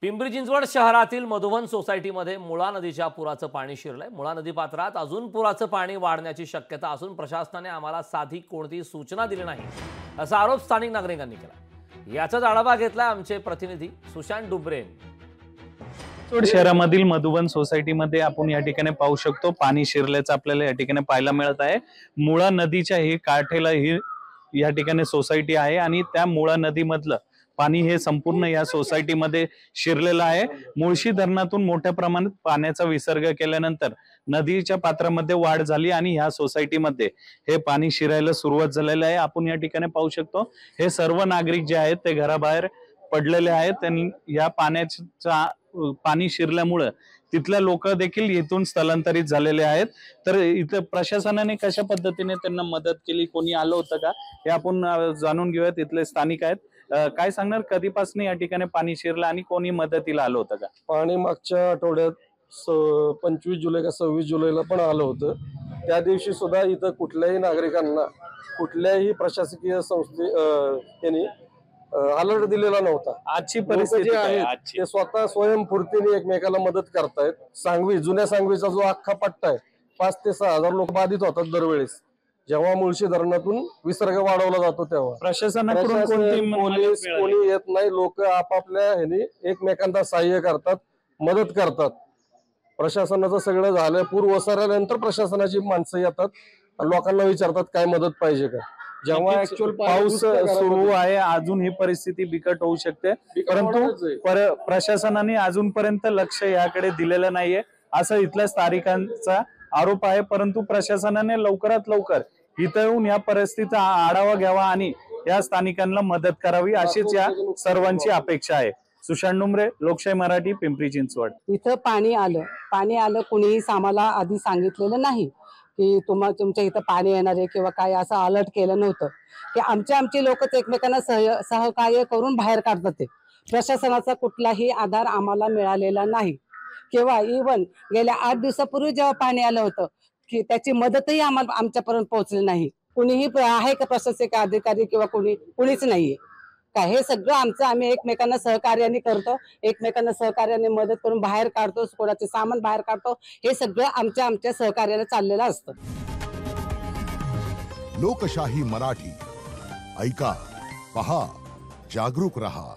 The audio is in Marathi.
पिंपरी चिंचवड शहरातील मधुवन सोसायटीमध्ये मुळा नदीच्या पुराचं पाणी शिरलंय। मुळा नदी पात्रात अजून पुराचं पाणी वाढण्याची शक्यता असून प्रशासनाने आम्हाला साधी कोणतीही सूचना दिली नाही असा आरोप स्थानिक नागरिकांनी केला। याचाच आढावा घेतलाय आमचे प्रतिनिधी सुशांत डुबरे। चिंचवड शहरामधील मधुवन सोसायटीमध्ये आपण या ठिकाणी पाहू शकतो पाणी शिरल्याचं आपल्याला या ठिकाणी पाहायला मिळत आहे। मुळा नदीच्या ही काठेला ही या ठिकाणी सोसायटी आहे आणि त्या मुळा नदीमधलं पाणी हे संपूर्ण या सोसायटीमध्ये शिरलेलं आहे। मुळशी धरणातून मोठ्या प्रमाणात पाण्याचा विसर्ग केल्यानंतर नदीच्या पात्रामध्ये वाढ झाली आणि या सोसायटीमध्ये हे पाणी शिरायला सुरुवात झालेलं आहे। आपण या ठिकाणी पाहू शकतो हे सर्व नागरिक जे आहेत ते घराबाहेर पडलेले आहेत। त्यांनी या पाणी शिरल्यामुळे तिथल्या लोक देखील इथून स्थलांतरित झालेले आहेत। तर इथे प्रशासनाने कशा पद्धतीने त्यांना मदत केली, कोणी आलं होतं का हे आपण जाणून घेऊया। तिथले स्थानिक आहेत, काय सांगणार कधीपासून या ठिकाणी पाणी शिरलं आणि कोणी मदतीला आलं होतं का? पाणी मागच्या आठवड्यात 25 जुलै का 26 जुलैला पण आलं होतं। त्या दिवशी सुद्धा इथं कुठल्याही नागरिकांना कुठल्याही प्रशासकीय संस्थेने अलर्ट दिलेला नव्हता। आजची परिस्थिती आहे ते स्वतः स्वयंस्फूर्तीने एकमेकाला मदत करतायत। सांगवी, जुन्या सांगवीचा जो अख्खा पट्टा आहे 5 ते 6 हजार लोक बाधित होतात दरवेळेस जेव्हा मुळशी धरणातून विसर्ग वाढवला जातो तेव्हा। प्रशासनाकडून कोणी येत नाही, लोक आपापल्या ह्याने एकमेकांना सहाय्य करतात, मदत करतात। प्रशासनाचं सगळं झालं, पूर ओसरल्यानंतर प्रशासनाची माणसं येतात, लोकांना विचारतात काय मदत पाहिजे का। जेव्हा ऍक्च्युअल पाऊस सुरू आहे अजून ही परिस्थिती बिकट होऊ शकते, परंतु प्रशासनाने अजूनपर्यंत लक्ष याकडे दिलेलं नाहीये असं इथल्या स्थानिकांचा आरोप आहे। परंतु प्रशासनाने लवकरात लवकर इथं येऊन या परिस्थितीचा आढावा घ्यावा आणि या स्थानिकांना मदत करावी अशीच या सर्वांची अपेक्षा आहे। सुशांत डुबरे, लोकशाही मराठी, पिंपरी चिंचवड। इथं पाणी आलं कुणीही आम्हाला आधी सांगितलेलं नाही की तुमच्या इथं पाणी येणार आहे किंवा काय असं अलर्ट केलं नव्हतं की आमचे लोकच एकमेकांना सहकार्य करून बाहेर काढतात। ते प्रशासनाचा कुठलाही आधार आम्हाला मिळालेला नाही किंवा इव्हन गेल्या 8 दिवसापूर्वी जेव्हा पाणी आलं होतं की त्याची मदतही आमच्यापर्यंत पोहोचली नाही। कुणीही आहे का प्रशासकीय अधिकारी किंवा कुणीच नाहीये का? हे सगळं आम्ही एकमेकांना सहकार्याने करतो, एकमेकांना सहकार्याने मदत करून बाहेर काढतो, कोणाचे सामान बाहेर काढतो। हे सगळं आमच्या सहकार्याने चाललेलं असतं। लोकशाही मराठी ऐका, पहा, जागरूक रहा।